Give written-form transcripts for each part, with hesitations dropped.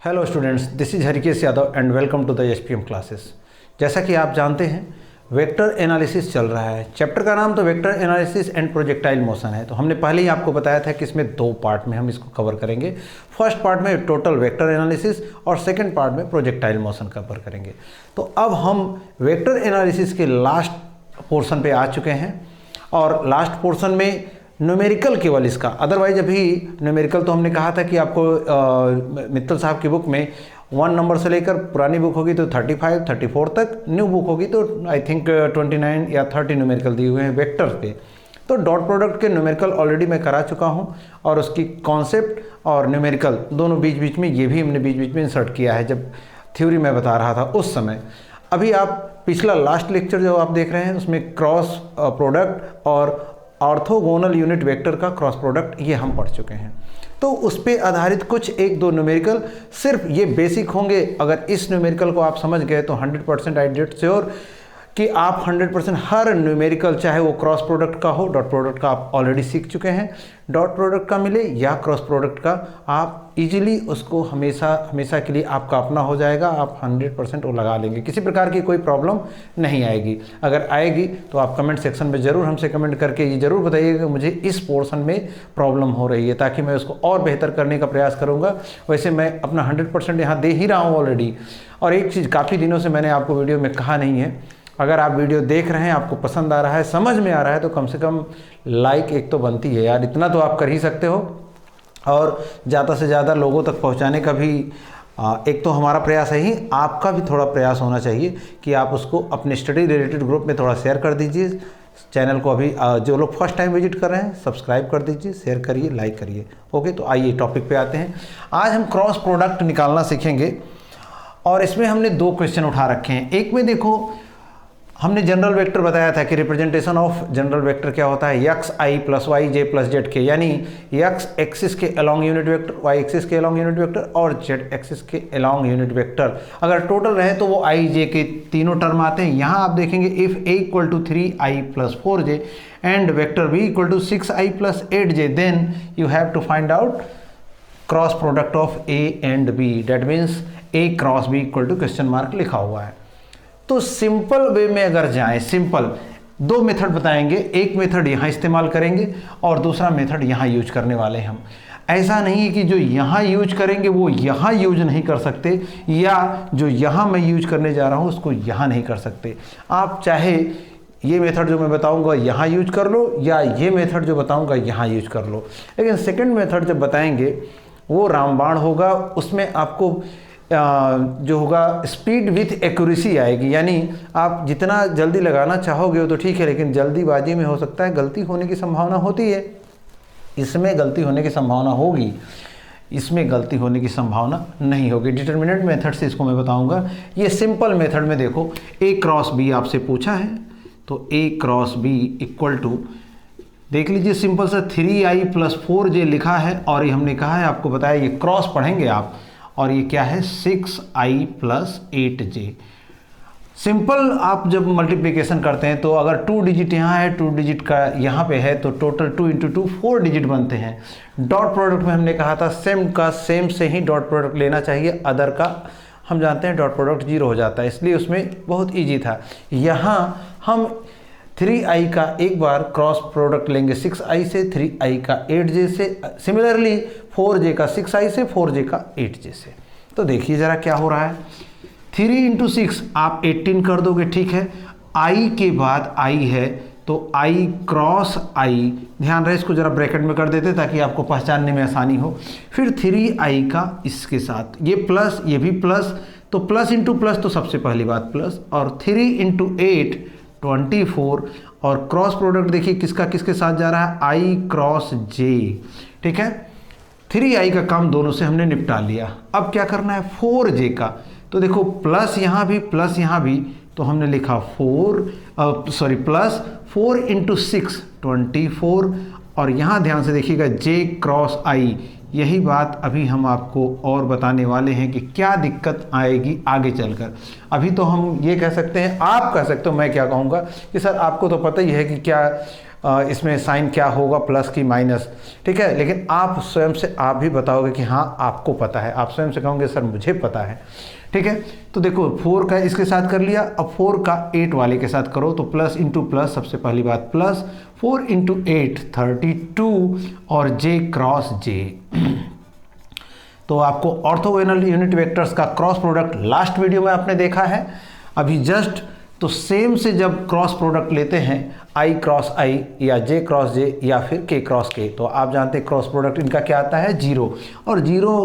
Hello students, this is Harikesh Yadav and welcome to the HPM classes. जैसा कि आप जानते हैं वेक्टर एनालिसिस चल रहा है। चैप्टर का नाम तो vector analysis and projectile motion है। तो हमने पहले ही आपको बताया था कि इसमें दो पार्ट में हम इसको कवर करेंगे। फर्स्ट पार्ट में टोटल वेक्टर एनालिसिस और सेकंड पार्ट में प्रोजेक्टाइल मोशन कवर करेंगे। तो अब हम वेक्टर एनालिसिस के लास्ट पोर्शन पे आ चुके हैं और लास्ट पोर्शन में न्यूमेरिकल केवल इसका, अदरवाइज अभी न्यूमेरिकल तो हमने कहा था कि आपको मित्तल साहब की बुक में 1 नंबर से लेकर पुरानी बुक होगी तो 35, 34 तक, न्यू बुक होगी तो आई थिंक 29 या 30 न्यूमेरिकल दिए हुए हैं वेक्टर पे। तो डॉट प्रोडक्ट के न्यूमेरिकल ऑलरेडी मैं करा चुका हूं और उसकी कॉन्सेप्ट और न्यूमेरिकल दोनों बीच बीच में, ये भी हमने बीच बीच में इंसर्ट किया है जब थ्योरी में बता रहा था उस समय। अभी आप पिछला लास्ट लेक्चर जो आप देख रहे हैं उसमें क्रॉस प्रोडक्ट और ऑर्थोगोनल यूनिट वेक्टर का क्रॉस प्रोडक्ट ये हम पढ़ चुके हैं। तो उस पे आधारित कुछ एक दो न्यूमेरिकल, सिर्फ ये बेसिक होंगे। अगर इस न्यूमेरिकल को आप समझ गए तो 100% आई डेट श्योर कि आप 100% हर न्यूमेरिकल, चाहे वो क्रॉस प्रोडक्ट का हो, डॉट प्रोडक्ट का आप ऑलरेडी सीख चुके हैं, डॉट प्रोडक्ट का मिले या क्रॉस प्रोडक्ट का, आप इजीली उसको हमेशा के लिए आपका अपना हो जाएगा। आप 100% वो लगा लेंगे, किसी प्रकार की कोई प्रॉब्लम नहीं आएगी। अगर आएगी तो आप कमेंट सेक्शन में ज़रूर हमसे कमेंट करके ये ज़रूर बताइएगा कि मुझे इस पोर्शन में प्रॉब्लम हो रही है, ताकि मैं उसको और बेहतर करने का प्रयास करूँगा। वैसे मैं अपना 100% यहाँ दे ही रहा हूँ ऑलरेडी। और एक चीज़ काफ़ी दिनों से मैंने आपको वीडियो में कहा नहीं है, अगर आप वीडियो देख रहे हैं, आपको पसंद आ रहा है, समझ में आ रहा है, तो कम से कम लाइक एक तो बनती है यार, इतना तो आप कर ही सकते हो। और ज़्यादा से ज़्यादा लोगों तक पहुंचाने का भी एक तो हमारा प्रयास है ही, आपका भी थोड़ा प्रयास होना चाहिए कि आप उसको अपने स्टडी रिलेटेड ग्रुप में थोड़ा शेयर कर दीजिए। चैनल को अभी जो लोग फर्स्ट टाइम विजिट कर रहे हैं सब्सक्राइब कर दीजिए, शेयर करिए, लाइक करिए। ओके, तो आइए टॉपिक पे आते हैं। आज हम क्रॉस प्रोडक्ट निकालना सीखेंगे और इसमें हमने 2 क्वेश्चन उठा रखे हैं। एक में देखो, हमने जनरल वेक्टर बताया था कि रिप्रेजेंटेशन ऑफ जनरल वेक्टर क्या होता है, x i plus y j plus z k, यानी एक्स एक्सिस के along unit vector, y axis के अलोंग यूनिट वेक्टर और जेड एक्सिस के अलोंग यूनिट वेक्टर। अगर टोटल रहे तो वो आई जे के तीनों टर्म आते हैं। यहाँ आप देखेंगे if a equal to 3i plus 4j and vector b equal to 6i plus 8j, then you have to find out cross product of a and b. That means a cross b equal to question mark लिखा हुआ है। तो simple way में अगर जाएं, simple 2 method बताएंगे, एक method यहाँ इस्तेमाल करेंगे और दूसरा मेथड यहाँ यूज करने वाले हैं हम। ऐसा नहीं है कि जो यहाँ यूज करेंगे वो यहाँ यूज नहीं कर सकते, या जो यहाँ मैं यूज करने जा रहा हूँ उसको यहाँ नहीं कर सकते। आप चाहे ये मेथड जो मैं बताऊंगा यहाँ यूज कर लो या ये मेथड जो बताऊंगा यहाँ यूज कर लो, लेकिन सेकंड मेथड जब बताएंगे वो रामबाण होगा। उसमें आपको जो होगा स्पीड विथ एक्यूरेसी आएगी, यानी आप जितना जल्दी लगाना चाहोगे तो ठीक है, लेकिन जल्दीबाजी में हो सकता है गलती होने की संभावना होती है। इसमें गलती होने की संभावना होगी, इसमें गलती होने की संभावना नहीं होगी। डिटर्मिनेंट मेथड से इसको मैं बताऊंगा। ये सिंपल मेथड में देखो, ए क्रॉस बी आपसे पूछा है तो ए क्रॉस बी इक्वल टू, देख लीजिए सिंपल सा 3i प्लस 4j लिखा है और ये हमने कहा है, आपको बताया ये क्रॉस पढ़ेंगे आप, और ये क्या है 6i प्लस 8j। सिंपल आप जब मल्टीप्लिकेशन करते हैं तो अगर 2 डिजिट यहाँ है, 2 डिजिट का यहाँ पे है, तो टोटल 2 इंटू 2 4 डिजिट बनते हैं। डॉट प्रोडक्ट में हमने कहा था सेम का सेम से ही डॉट प्रोडक्ट लेना चाहिए, अदर का हम जानते हैं डॉट प्रोडक्ट 0 हो जाता है, इसलिए उसमें बहुत ईजी था। यहाँ हम 3i का एक बार क्रॉस प्रोडक्ट लेंगे 6i से, 3i का 8j से, सिमिलरली 4j का 6i से, 4j का 8j से। तो देखिए ज़रा क्या हो रहा है, 3 इंटू 6 आप 18 कर दोगे, ठीक है। i के बाद i है तो i क्रॉस i, ध्यान रहे इसको ज़रा ब्रैकेट में कर देते ताकि आपको पहचानने में आसानी हो। फिर 3i का इसके साथ ये प्लस, ये भी प्लस, तो प्लस इंटू प्लस तो सबसे पहली बात प्लस, और 3 इंटू 8 24, और क्रॉस प्रोडक्ट देखिए किसका किसके साथ जा रहा है, i क्रॉस j, ठीक है। 3i का काम दोनों से हमने निपटा लिया। अब क्या करना है 4j का, तो देखो प्लस यहाँ भी प्लस यहाँ भी, तो हमने लिखा प्लस 4 इंटू 6 24, और यहाँ ध्यान से देखिएगा j क्रॉस i। यही बात अभी हम आपको और बताने वाले हैं कि क्या दिक्कत आएगी आगे चलकर। अभी तो हम ये कह सकते हैं, आप कह सकते हो, मैं क्या कहूँगा कि सर आपको तो पता ही है कि क्या इसमें साइन क्या होगा, प्लस की माइनस, ठीक है। लेकिन आप स्वयं से आप भी बताओगे कि हाँ आपको पता है, आप स्वयं से कहोगे सर मुझे पता है, ठीक है। तो देखो 4 का इसके साथ कर लिया, अब 4 का 8 वाले के साथ करो तो प्लस इंटू प्लस, सबसे पहली बात प्लस 4 इंटू 8 32 और जे क्रॉस जे। तो आपको ऑर्थोगोनल यूनिट वेक्टर्स का क्रॉस प्रोडक्ट लास्ट वीडियो में आपने देखा है अभी जस्ट। तो सेम से जब क्रॉस प्रोडक्ट लेते हैं आई क्रॉस आई या जे क्रॉस जे या फिर के क्रॉस के, तो आप जानते हैं क्रॉस प्रोडक्ट इनका क्या आता है 0, और 0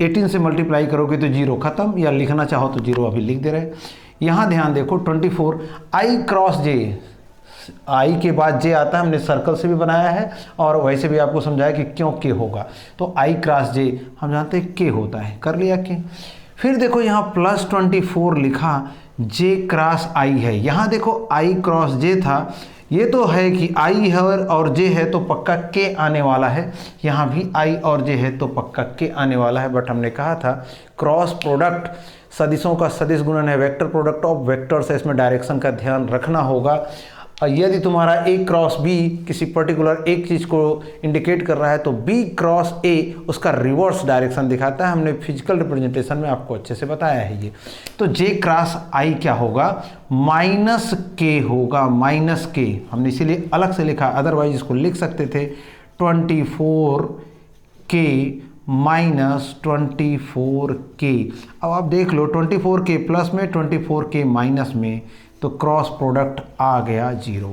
18 से मल्टीप्लाई करोगे तो 0 खत्म, या लिखना चाहो तो 0 अभी लिख दे रहे हैं। यहाँ ध्यान देखो 24 आई क्रॉस जे, आई के बाद जे आता है, हमने सर्कल से भी बनाया है और वैसे भी आपको समझाया कि क्यों के होगा। तो आई क्रॉस जे हम जानते हैं के होता है, कर लिया के। फिर देखो यहाँ प्लस 24 लिखा, जे क्रॉस आई है, यहाँ देखो आई क्रॉस जे था, ये तो है कि आई है और जे है तो पक्का के आने वाला है, यहाँ भी आई और जे है तो पक्का के आने वाला है। बट हमने कहा था क्रॉस प्रोडक्ट सदिशों का सदिश गुणन है, वेक्टर प्रोडक्ट ऑफ वेक्टर्स है, इसमें डायरेक्शन का ध्यान रखना होगा। यदि तुम्हारा ए क्रॉस बी किसी पर्टिकुलर एक चीज़ को इंडिकेट कर रहा है तो बी क्रॉस ए उसका रिवर्स डायरेक्शन दिखाता है, हमने फिजिकल रिप्रेजेंटेशन में आपको अच्छे से बताया है ये। तो जे क्रॉस आई क्या होगा, माइनस के होगा, माइनस के, हमने इसीलिए अलग से लिखा, अदरवाइज इसको लिख सकते थे 24 के माइनस 24 के। अब आप देख लो 24 के प्लस में 24 के माइनस में, तो क्रॉस प्रोडक्ट आ गया 0,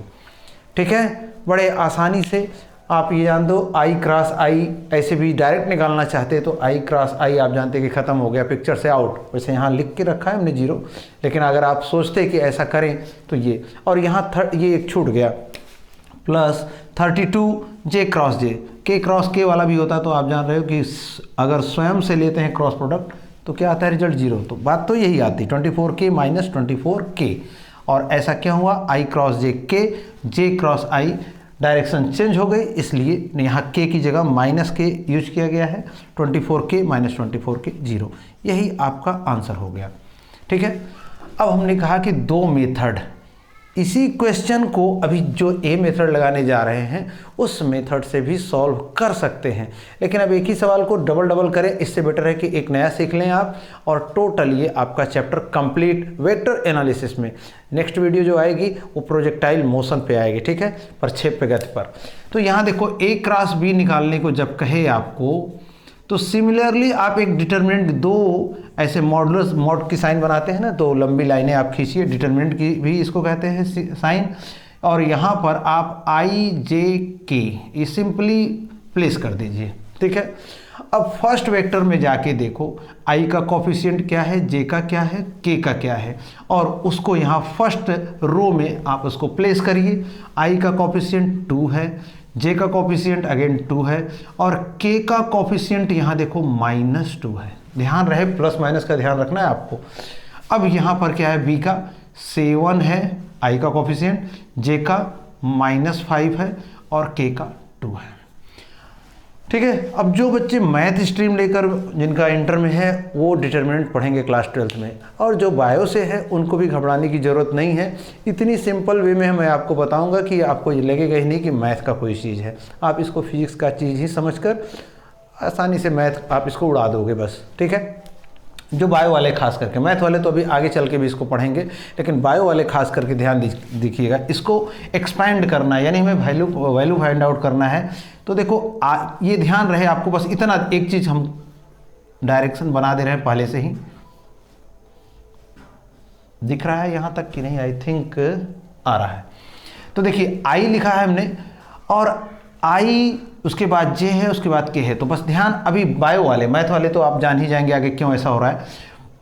ठीक है। बड़े आसानी से आप ये जान दो, आई क्रॉस आई ऐसे भी डायरेक्ट निकालना चाहते हैं तो आई क्रॉस आई आप जानते हैं कि ख़त्म हो गया, पिक्चर से आउट। वैसे यहाँ लिख के रखा है हमने 0, लेकिन अगर आप सोचते कि ऐसा करें तो ये, और यहाँ ये एक छूट गया, प्लस 32 जे क्रॉस जे, के क्रॉस के वाला भी होता, तो आप जान रहे हो कि अगर स्वयं से लेते हैं क्रॉस प्रोडक्ट तो क्या आता है रिजल्ट 0। तो बात तो यही आती, 24 के माइनस 24 के, और ऐसा क्या हुआ, आई क्रॉस जे के, जे क्रॉस आई, डायरेक्शन चेंज हो गई, इसलिए यहाँ के की जगह माइनस के यूज किया गया है, 24 के माइनस 24 के 0, यही आपका आंसर हो गया, ठीक है। अब हमने कहा कि 2 मेथड, इसी क्वेश्चन को अभी जो ए मेथड लगाने जा रहे हैं उस मेथड से भी सॉल्व कर सकते हैं, लेकिन अब एक ही सवाल को डबल डबल करें, इससे बेटर है कि एक नया सीख लें आप, और टोटल ये आपका चैप्टर कंप्लीट वेक्टर एनालिसिस में नेक्स्ट वीडियो जो आएगी वो प्रोजेक्टाइल मोशन पे आएगी, ठीक है, प्रक्षेप्य गति पर। तो यहाँ देखो ए क्रॉस बी निकालने को जब कहे आपको, तो सिमिलरली आप एक डिटरमिनेंट, 2 ऐसे मॉडुलस मॉड की साइन बनाते हैं ना, तो लंबी लाइनें आप खींचिए, डिटरमिनेंट की भी इसको कहते हैं साइन, और यहाँ पर आप आई जे के ये सिंपली प्लेस कर दीजिए, ठीक है। अब फर्स्ट वेक्टर में जाके देखो आई का कोफिशिएंट क्या है, जे का क्या है, के का क्या है, और उसको यहाँ फर्स्ट रो में आप उसको प्लेस करिए। आई का कोफिशिएंट 2 है, जे का कोफिशिएंट अगेन 2 है, और के का कोफिशिएंट यहाँ देखो -2 है, ध्यान रहे प्लस माइनस का ध्यान रखना है आपको। अब यहाँ पर क्या है, बी का 7 है आई का कोफिशिएंट, जे का -5 है और के का 2 है, ठीक है। अब जो बच्चे मैथ स्ट्रीम लेकर जिनका इंटर में है वो डिटर्मिनेंट पढ़ेंगे क्लास 12th में, और जो बायो से है उनको भी घबराने की ज़रूरत नहीं है। इतनी सिंपल वे में मैं आपको बताऊंगा कि आपको ये लगेगा ही नहीं कि मैथ का कोई चीज़ है, आप इसको फिजिक्स का चीज़ ही समझकर आसानी से मैथ आप इसको उड़ा दोगे बस, ठीक है। जो बायो वाले खास करके, मैथ वाले तो अभी आगे चल के भी इसको पढ़ेंगे, लेकिन बायो वाले खास करके ध्यान दीजिएगा, इसको एक्सपैंड करना है, यानी हमें वैल्यू फाइंड आउट करना है। तो देखो ये ध्यान रहे आपको, बस इतना एक चीज़ हम डायरेक्शन बना दे रहे हैं पहले से ही, दिख रहा है यहाँ तक कि नहीं, आई थिंक आ रहा है। तो देखिए आई लिखा है हमने, और आई उसके बाद जे है, उसके बाद के है, तो बस ध्यान, अभी बायो वाले, मैथ वाले तो आप जान ही जाएंगे आगे क्यों ऐसा हो रहा है।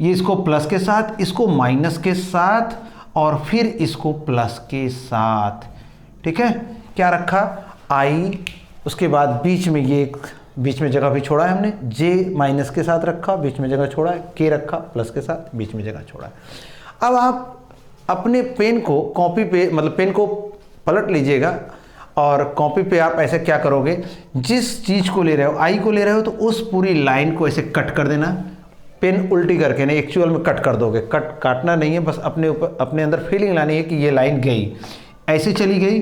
ये इसको प्लस के साथ, इसको माइनस के साथ, और फिर इसको प्लस के साथ, ठीक है। क्या रखा, आई, उसके बाद बीच में ये बीच में जगह भी छोड़ा है हमने, जे माइनस के साथ रखा, बीच में जगह छोड़ा है, के रखा प्लस के साथ, बीच में जगह छोड़ा है। अब आप अपने पेन को कॉपी पे, मतलब पेन को पलट लीजिएगा, और कॉपी पे आप ऐसे क्या करोगे, जिस चीज़ को ले रहे हो, आई को ले रहे हो, तो उस पूरी लाइन को ऐसे कट कर देना, पेन उल्टी करके नहीं, एक्चुअल में कट कर दोगे, काटना नहीं है, बस अपने ऊपर अपने अंदर फीलिंग लानी है कि ये लाइन गई, ऐसे चली गई,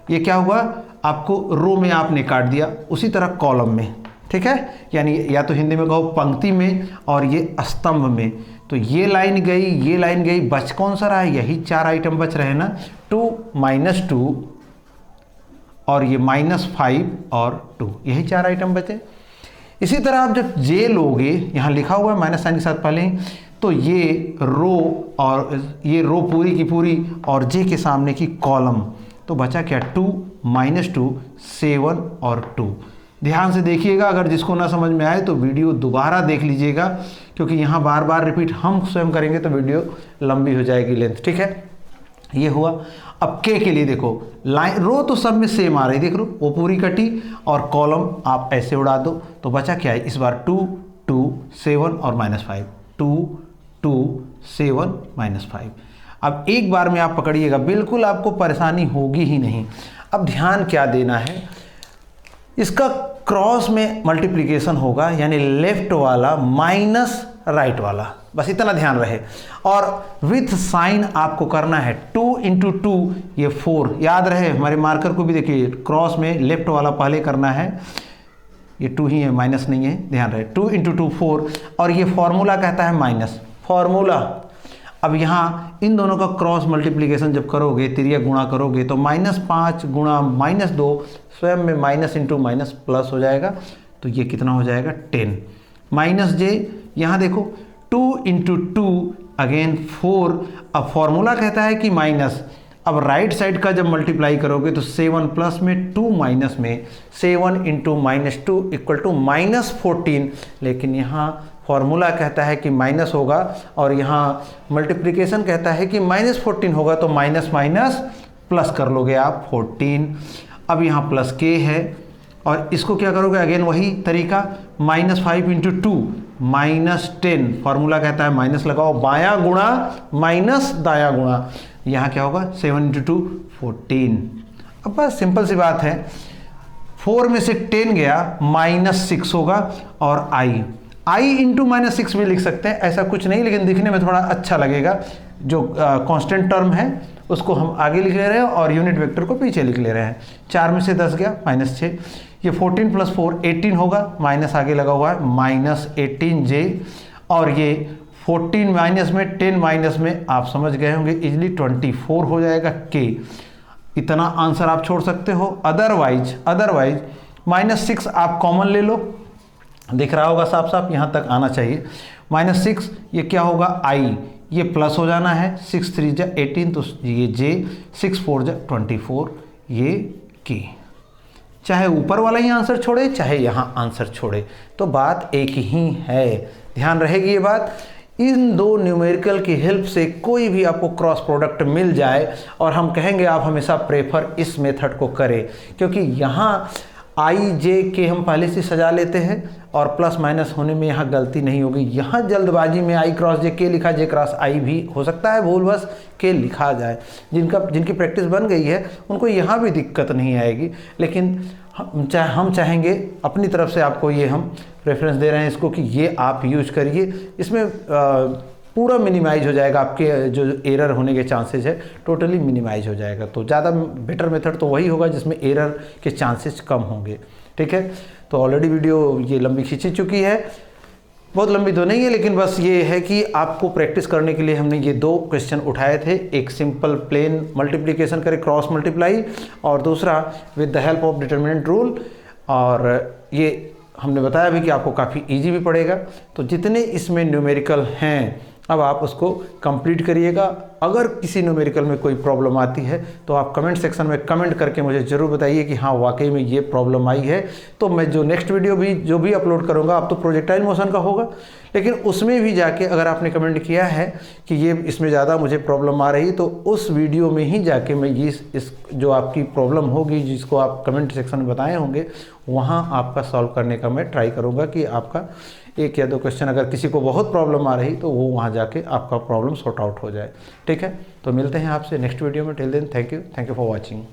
ये क्या हुआ, आपको रो में आपने काट दिया, उसी तरह कॉलम में, ठीक है, यानी या तो हिंदी में कहो पंक्ति में और ये स्तंभ में। तो ये लाइन गई, ये लाइन गई, बच कौन सा रहा है, यही 4 आइटम बच रहे हैं ना, 2 -2 और ये -5 और 2, यही 4 आइटम बचे। इसी तरह आप जब जे लोगे, यहाँ लिखा हुआ है माइनस साइन के साथ पहले ही, तो ये रो और ये रो पूरी की पूरी और जे के सामने की कॉलम, तो बचा क्या, 2 -2 7 और 2। ध्यान से देखिएगा, अगर जिसको ना समझ में आए तो वीडियो दोबारा देख लीजिएगा, क्योंकि यहाँ बार बार रिपीट हम स्वयं करेंगे तो वीडियो लंबी हो जाएगी लेंथ, ठीक है। ये हुआ। अब के लिए देखो, लाइन रो तो सब में सेम आ रही, देख लो वो पूरी कटी और कॉलम आप ऐसे उड़ा दो, तो बचा क्या है, इस बार 2 2 7 और -5, 2 2 7 -5। अब एक बार में आप पकड़िएगा, बिल्कुल आपको परेशानी होगी ही नहीं। अब ध्यान क्या देना है, इसका क्रॉस में मल्टीप्लिकेशन होगा, यानी लेफ्ट वाला माइनस राइट वाला, बस इतना ध्यान रहे। और विथ साइन आपको करना है 2 × 2 ये 4, याद रहे, हमारे मार्कर को भी देखिए, क्रॉस में लेफ्ट वाला पहले करना है, ये 2 ही है, माइनस नहीं है, ध्यान रहे, 2 × 2 4, और ये फॉर्मूला कहता है माइनस फॉर्मूला। अब यहाँ इन दोनों का क्रॉस मल्टीप्लिकेशन जब करोगे, तिरिया गुणा करोगे, तो -5 गुणा -2 स्वयं में माइनस इंटू माइनस प्लस हो जाएगा, तो ये कितना हो जाएगा 10 माइनस जे। यहाँ देखो 2 × 2 अगेन 4, अब फॉर्मूला कहता है कि माइनस, अब राइट साइड का जब मल्टीप्लाई करोगे तो 7 प्लस में 2 माइनस में, 7 × -2 = -14, लेकिन यहाँ फॉर्मूला कहता है कि माइनस होगा और यहाँ मल्टीप्लिकेशन कहता है कि -14 होगा, तो माइनस माइनस प्लस कर लोगे आप 14। अब यहाँ प्लस के है और इसको क्या करोगे, अगेन वही तरीका, -5 × 2 -10, फॉर्मूला कहता है माइनस लगाओ, बायां गुणा माइनस दायां गुणा, यहाँ क्या होगा 7 × 2 14। अब बस सिंपल सी बात है, 4 में से 10 गया, -6 होगा, और i इंटू -6 भी लिख सकते हैं, ऐसा कुछ नहीं, लेकिन दिखने में थोड़ा अच्छा लगेगा। जो कांस्टेंट टर्म है उसको हम आगे लिख ले रहे हैं और यूनिट वेक्टर को पीछे लिख ले रहे हैं। 4 में से 10 गया, -6, ये 14 + 4 18 होगा, माइनस आगे लगा हुआ है, -18j, और ये 14 माइनस में 10 माइनस में आप समझ गए होंगे इजली 24 हो जाएगा k। इतना आंसर आप छोड़ सकते हो। अदरवाइज -6 आप कॉमन ले लो, दिख रहा होगा साफ साफ, यहाँ तक आना चाहिए, -6, ये क्या होगा i, ये प्लस हो जाना है, 6 3 = 18, तो ये j, 6 4 = 24, ये k। चाहे ऊपर वाला ही आंसर छोड़े, चाहे यहाँ आंसर छोड़े, तो बात एक ही है, ध्यान रहेगी ये बात। इन दो न्यूमेरिकल की हेल्प से कोई भी आपको क्रॉस प्रोडक्ट मिल जाए, और हम कहेंगे आप हमेशा प्रेफर इस मेथड को करें, क्योंकि यहाँ आई जे के हम पहले से सजा लेते हैं और प्लस माइनस होने में यहाँ गलती नहीं होगी। यहाँ जल्दबाजी में आई क्रॉस जे के लिखा, जे क्रॉस आई भी हो सकता है भूल बस के लिखा जाए। जिनकी प्रैक्टिस बन गई है उनको यहाँ भी दिक्कत नहीं आएगी, लेकिन हम चाहेंगे अपनी तरफ से आपको ये हम रेफरेंस दे रहे हैं इसको कि ये आप यूज करिए, इसमें पूरा मिनिमाइज हो जाएगा, आपके जो एरर होने के चांसेस है टोटली मिनिमाइज हो जाएगा। तो ज़्यादा बेटर मेथड तो वही होगा जिसमें एरर के चांसेस कम होंगे, ठीक है। तो ऑलरेडी वीडियो ये लंबी खींची चुकी है, बहुत लंबी तो नहीं है, लेकिन बस ये है कि आपको प्रैक्टिस करने के लिए हमने ये दो क्वेश्चन उठाए थे, एक सिंपल प्लेन मल्टीप्लिकेशन करे क्रॉस मल्टीप्लाई, और दूसरा with the help of determinant rule. और ये हमने बताया भी कि आपको काफ़ी इजी भी पड़ेगा। तो जितने इसमें न्यूमेरिकल हैं अब आप उसको कंप्लीट करिएगा। अगर किसी न्यूमेरिकल में कोई प्रॉब्लम आती है तो आप कमेंट सेक्शन में कमेंट करके मुझे ज़रूर बताइए कि हाँ वाकई में ये प्रॉब्लम आई है। तो मैं जो नेक्स्ट वीडियो भी जो भी अपलोड करूँगा, अब तो प्रोजेक्टाइल मोशन का होगा, लेकिन उसमें भी जाके अगर आपने कमेंट किया है कि ये इसमें ज़्यादा मुझे प्रॉब्लम आ रही, तो उस वीडियो में ही जाके मैं इस जो आपकी प्रॉब्लम होगी जिसको आप कमेंट सेक्शन में बताए होंगे, वहाँ आपका सॉल्व करने का मैं ट्राई करूँगा कि आपका एक या दो क्वेश्चन अगर किसी को बहुत प्रॉब्लम आ रही तो वो वहाँ जाके आपका प्रॉब्लम सॉर्ट आउट हो जाए, ठीक है। तो मिलते हैं आपसे नेक्स्ट वीडियो में। Till then thank you for watching.